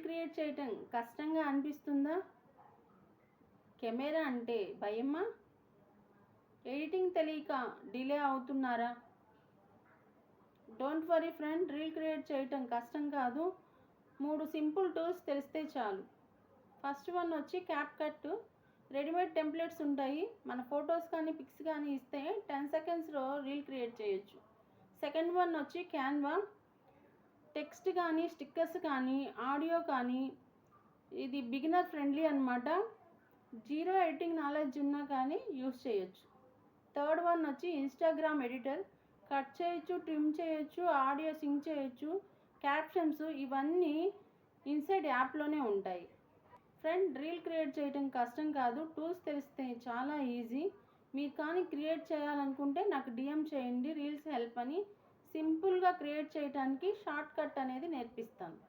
Create చేయటం కష్టంగా అనిపిస్తుందా? కెమెరా అంటే భయమా? ఎడిటింగ్ తెలియక డిలే అవుతున్నారా? Don't worry friend, reel create చేయటం కష్టం కాదు. 3 సింపుల్ టూల్స్ తెలిస్తే చాలు. ఫస్ట్ వన్ వచ్చి క్యాప్కట్. రెడీమేడ్ టెంప్లెట్స్ ఉంటాయి. మన ఫొటోస్ కానీ పిక్స్ కానీ ఇస్తే 10 సెకండ్స్లో రీల్ క్రియేట్ చేయొచ్చు. సెకండ్ వన్ వచ్చి క్యాన్వా. టెక్స్ట్ కానీ స్టిక్కర్స్ కానీ ఆడియో కానీ ఇది బిగినర్ ఫ్రెండ్లీ అనమాట. జీరో ఎడిటింగ్ నాలెడ్జ్ ఉన్నా కానీ యూస్ చేయొచ్చు. థర్డ్ వన్ వచ్చి ఇన్స్టాగ్రామ్ ఎడిటర్. కట్ చేయొచ్చు, ట్రిమ్ చేయొచ్చు, ఆడియో సింక్ చేయొచ్చు, క్యాప్షన్స్ ఇవన్నీ ఇన్సైడ్ యాప్లోనే ఉంటాయి. ఫ్రెండ్, రీల్ క్రియేట్ చేయడం కష్టం కాదు, టూల్స్ తెలిస్తే చాలా ఈజీ. మీరు కానీ క్రియేట్ చేయాలనుకుంటే నాకు డిఎం చేయండి, రీల్స్ హెల్ప్ అని. సింపుల్గా క్రియేట్ చేయడానికి షార్ట్ కట్ అనేది నేర్పిస్తాను.